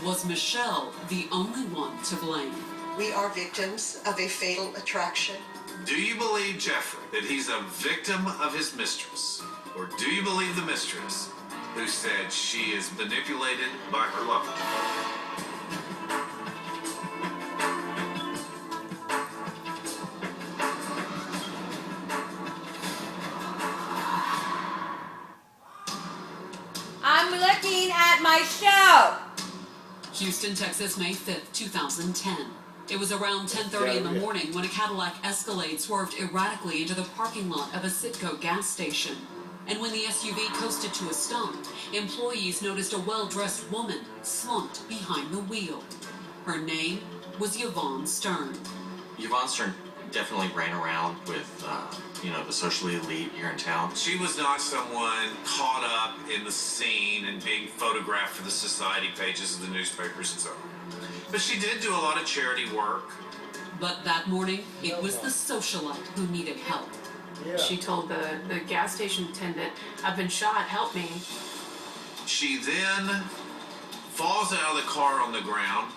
Was Michelle the only one to blame? We are victims of a fatal attraction. Do you believe Jeffrey that he's a victim of his mistress? Or do you believe the mistress who said she is manipulated by her lover? I'm looking at my show. Houston, Texas, May 5th, 2010. It was around 10:30 in the morning when a Cadillac Escalade swerved erratically into the parking lot of a Citgo gas station. And when the SUV coasted to a stop, employees noticed a well-dressed woman slumped behind the wheel. Her name was Yvonne Stern. Yvonne Stern definitely ran around with, the socially elite here in town. She was not someone caught up in the scene and being photographed for the society pages of the newspapers and so on. But she did do a lot of charity work. But that morning, it was the socialite who needed help. She told the gas station attendant, "I've been shot, help me." She then falls out of the car on the ground.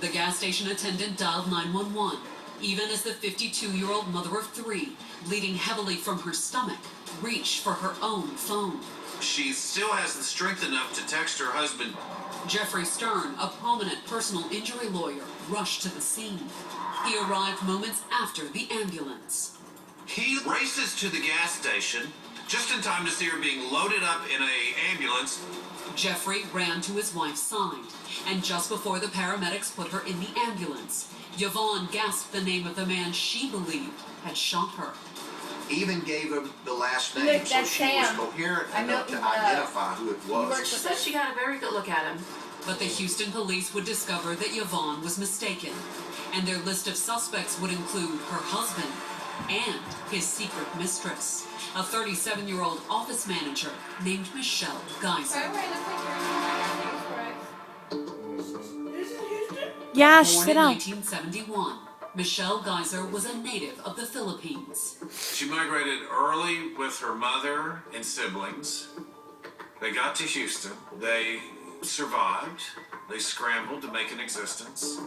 The gas station attendant dialed 911, even as the 52-year-old mother of three, bleeding heavily from her stomach, reached for her own phone. She still has the strength enough to text her husband. Jeffrey Stern, a prominent personal injury lawyer, rushed to the scene. He arrived moments after the ambulance. He races to the gas station just in time to see her being loaded up in an ambulance. Jeffrey ran to his wife's side, and just before the paramedics put her in the ambulance, Yvonne gasped the name of the man she believed had shot her. Even gave him the last name, Look, so that's she was Sam. coherent I know enough to he identify who it He works was. She with said she got a very good look at him. But the Houston police would discover that Yvonne was mistaken, and their list of suspects would include her husband and his secret mistress, a 37-year-old office manager named Michelle Geyser. Yeah, Born sit in down. 1971, Michelle Geyser was a native of the Philippines. She migrated early with her mother and siblings. They got to Houston. They survived. They scrambled to make an existence.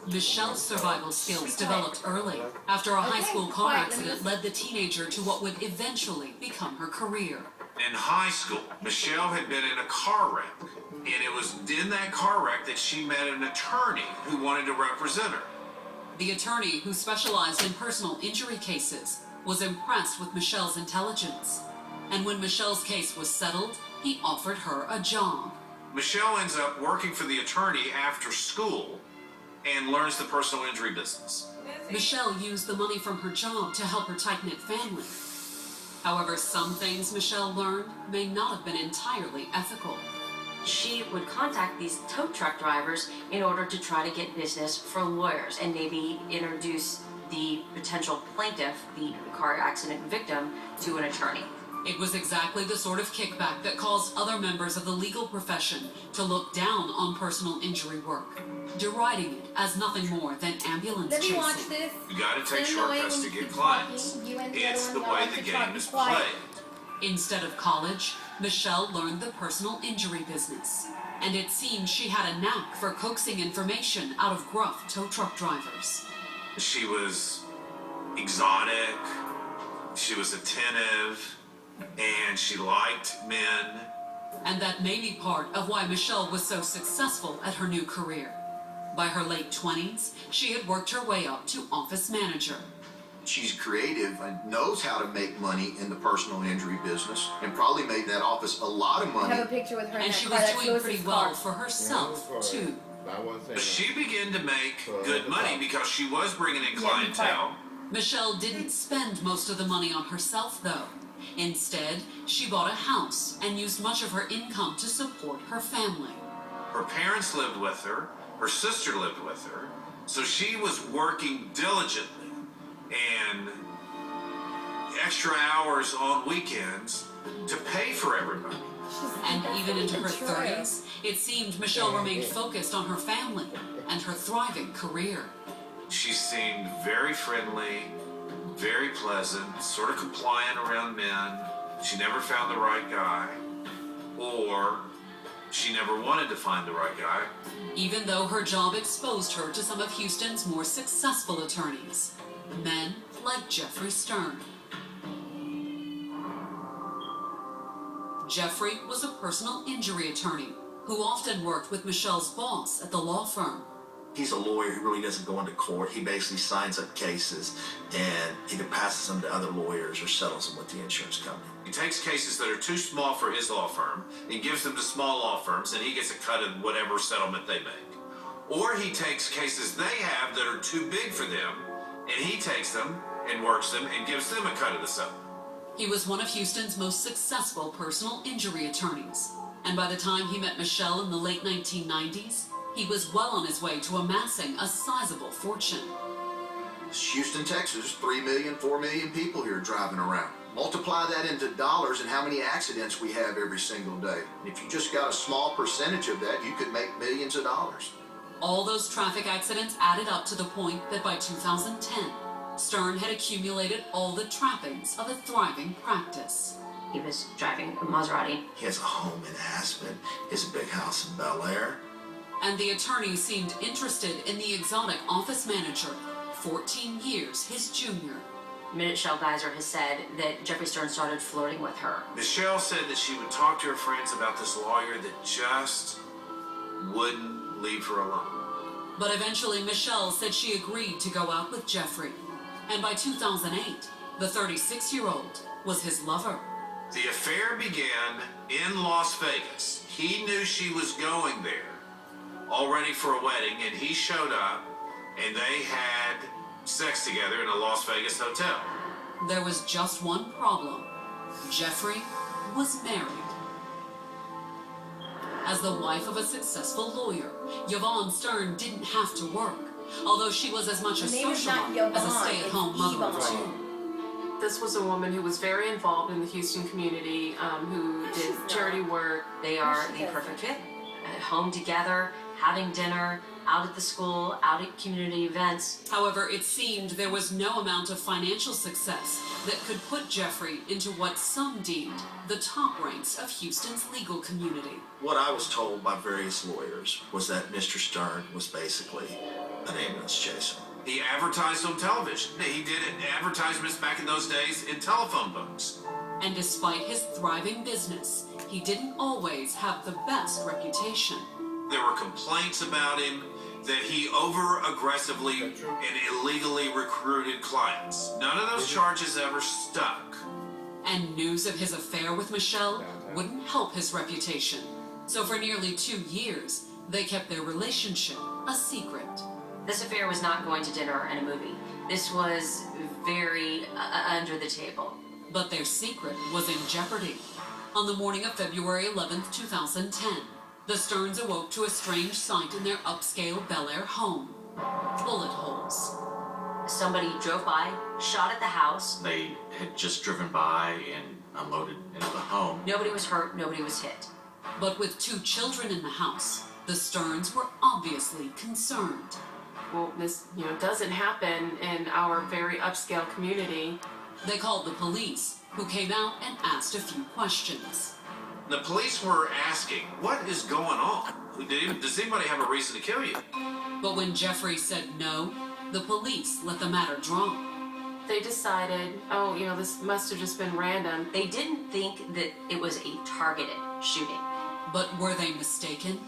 Michelle's survival skills developed early after a high school car accident led the teenager to what would eventually become her career. In high school, Michelle had been in a car wreck, and it was in that car wreck that she met an attorney who wanted to represent her. The attorney, who specialized in personal injury cases, was impressed with Michelle's intelligence. And when Michelle's case was settled, he offered her a job. Michelle ends up working for the attorney after school and learns the personal injury business. Michelle used the money from her job to help her tight-knit family. However, some things Michelle learned may not have been entirely ethical. She would contact these tow truck drivers in order to try to get business for lawyers and maybe introduce the potential plaintiff, the car accident victim, to an attorney. It was exactly the sort of kickback that caused other members of the legal profession to look down on personal injury work, deriding it as nothing more than ambulance Let me chasing. watch this. You gotta take It's annoying shortcuts to when he get keeps clients. talking. You and the It's other the one way don't the like to game talk. is Be quiet. played. Instead of college, Michelle learned the personal injury business, and it seemed she had a knack for coaxing information out of gruff tow truck drivers. She was exotic, she was attentive, and she liked men. And that may be part of why Michelle was so successful at her new career. By her late 20s, she had worked her way up to office manager. She's creative and knows how to make money in the personal injury business and probably made that office a lot of I money. have a picture with her in And that she car. was That's doing pretty Lewis's well car. for herself, too. But she began to make good money because she was bringing in clientele. Michelle didn't spend most of the money on herself, though. Instead, she bought a house and used much of her income to support her family. Her parents lived with her, her sister lived with her, so she was working diligently and extra hours on weekends to pay for everybody. And even into her 30s, it seemed Michelle remained focused on her family and her thriving career. She seemed very friendly, very pleasant, sort of compliant around men. She never found the right guy, or She never wanted to find the right guy. Even though her job exposed her to some of Houston's more successful attorneys, men like Jeffrey Stern. Jeffrey was a personal injury attorney who often worked with Michelle's boss at the law firm. He's a lawyer who really doesn't go into court. He basically signs up cases and either passes them to other lawyers or settles them with the insurance company. He takes cases that are too small for his law firm and gives them to small law firms, and he gets a cut of whatever settlement they make. Or he takes cases they have that are too big for them, and he takes them and works them and gives them a cut of the settlement. He was one of Houston's most successful personal injury attorneys, and by the time he met Michelle in the late 1990s, he was well on his way to amassing a sizable fortune. Houston, Texas, 3 million, 4 million people here driving around. Multiply that into dollars and how many accidents we have every single day. If you just got a small percentage of that, you could make millions of dollars. All those traffic accidents added up to the point that by 2010, Stern had accumulated all the trappings of a thriving practice. He was driving a Maserati. He has a home in Aspen. He has a big house in Bel Air. And the attorney seemed interested in the exotic office manager, 14 years his junior. Michelle Geyser has said that Jeffrey Stern started flirting with her. Michelle said that she would talk to her friends about this lawyer that just wouldn't leave her alone. But eventually Michelle said she agreed to go out with Jeffrey. And by 2008, the 36-year-old was his lover. The affair began in Las Vegas. He knew she was going there, all ready for a wedding, and he showed up, and they had sex together in a Las Vegas hotel. There was just one problem. Jeffrey was married. As the wife of a successful lawyer, Yvonne Stern didn't have to work, although she was as much a Her name is socialite not as a Yvonne, stay-at-home it's mother of Yvonne. two. This was a woman who was very involved in the Houston community, who did charity work. They are She the doesn't. perfect fit. At home together, having dinner, out at the school, out at community events. However, it seemed there was no amount of financial success that could put Jeffrey into what some deemed the top ranks of Houston's legal community. What I was told by various lawyers was that Mr. Stern was basically an ambulance chaser. He advertised on television. He did advertisements back in those days in telephone books. And despite his thriving business, he didn't always have the best reputation. There were complaints about him that he over-aggressively and illegally recruited clients. None of those charges ever stuck. And news of his affair with Michelle wouldn't help his reputation. So for nearly 2 years, they kept their relationship a secret. This affair was not going to dinner and a movie. This was very under the table. But their secret was in jeopardy. On the morning of February 11th, 2010, the Sterns awoke to a strange sight in their upscale Bel Air home. Bullet holes. Somebody drove by, shot at the house. They had just driven by and unloaded into the home. Nobody was hurt, nobody was hit. But with 2 children in the house, the Sterns were obviously concerned. Well, this, doesn't happen in our very upscale community. They called the police, who came out and asked a few questions. The police were asking, what is going on? Does anybody have a reason to kill you? But when Jeffrey said no, the police let the matter drop. They decided, this must have just been random. They didn't think that it was a targeted shooting. But were they mistaken?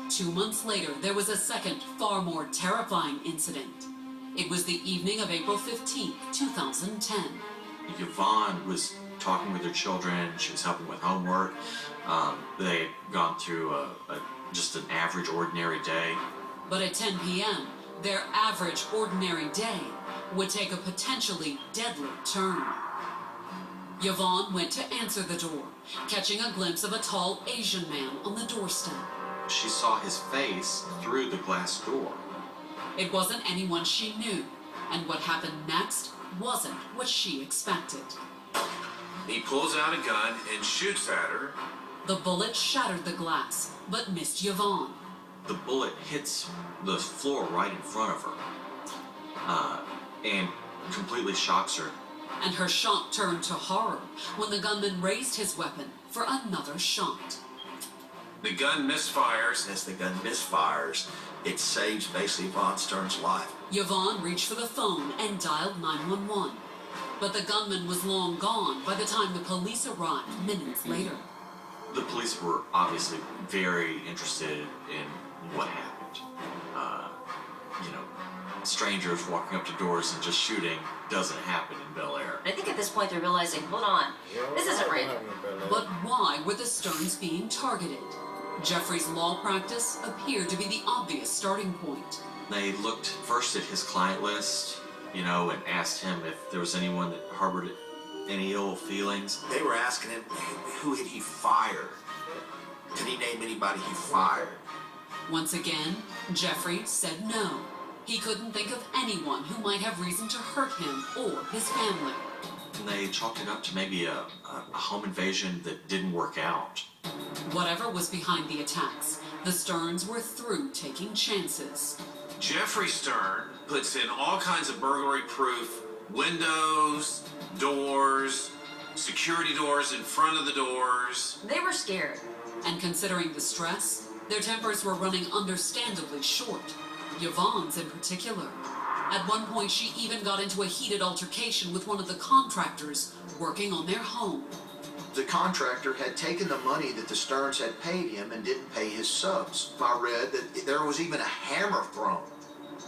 2 months later, there was a second, far more terrifying incident. It was the evening of April 15th, 2010. Yvonne was talking with her children. She was helping with homework. They'd gone through just an average, ordinary day. But at 10 p.m., their average, ordinary day would take a potentially deadly turn. Yvonne went to answer the door, catching a glimpse of a tall Asian man on the doorstep. She saw his face through the glass door. It wasn't anyone she knew, and what happened next wasn't what she expected. He pulls out a gun and shoots at her. The bullet shattered the glass, but missed Yvonne. The bullet hits the floor right in front of her and completely shocks her. And her shock turned to horror when the gunman raised his weapon for another shot. The gun misfires. As the gun misfires, it saves basically Von Stern's life. Yvonne reached for the phone and dialed 911. But the gunman was long gone by the time the police arrived minutes later. The police were obviously very interested in what happened. Strangers walking up to doors and just shooting doesn't happen in Bel Air. I think at this point they're realizing, hold on, this isn't random. But why were the Sterns being targeted? Jeffrey's law practice appeared to be the obvious starting point. They looked first at his client list, and asked him if there was anyone that harbored any ill feelings. They were asking him, who had he fired? Could he name anybody he fired? Once again, Jeffrey said no. He couldn't think of anyone who might have reason to hurt him or his family. And they chalked it up to maybe a home invasion that didn't work out. Whatever was behind the attacks, the Sterns were through taking chances. Jeffrey Stern puts in all kinds of burglary-proof windows, doors, security doors in front of the doors. They were scared. And considering the stress, their tempers were running understandably short. Yvonne's in particular. At one point, she even got into a heated altercation with one of the contractors working on their home. The contractor had taken the money that the Sterns had paid him and didn't pay his subs. I read that there was even a hammer thrown.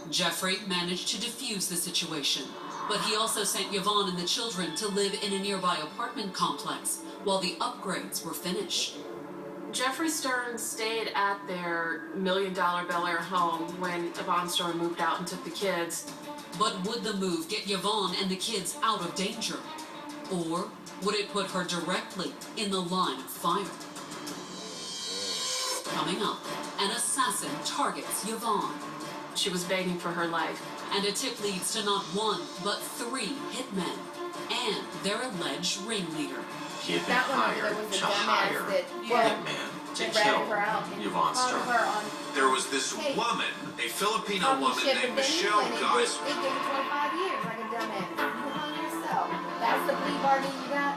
Jeffrey managed to defuse the situation, but he also sent Yvonne and the children to live in a nearby apartment complex while the upgrades were finished. Jeffrey Stern stayed at their $1 million Bel Air home when Von Stern moved out and took the kids. But would the move get Yvonne and the kids out of danger? Or would it put her directly in the line of fire? Coming up, an assassin targets Yvonne. She was begging for her life. And a tip leads to not one, but 3 hitmen and their alleged ringleader. He had been That one, hired there was a to dumbass hire that hitman to that kill ratted her out and Yvonne hung Stern. her on There was this Hey. woman, a Filipino coffee woman ship, named but then Michelle he went and Geisler. They gave her 25 years like a dumbass. You hung yourself. That's the plea bargain you got?